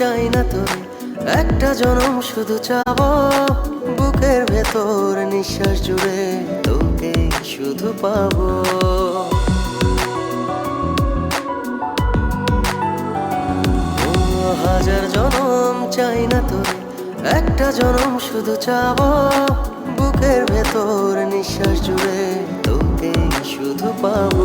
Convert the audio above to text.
চাই না তোরে, একটা জনম শুধু চাবো বুকের ভেতর নিঃশ্বাস জুড়ে তোকে শুধু পাবো। হাজার জনম চাই না তোরে, একটা জনম শুধু চাবো বুকের ভেতর নিঃশ্বাস জুড়ে তোকে শুধু পাবো।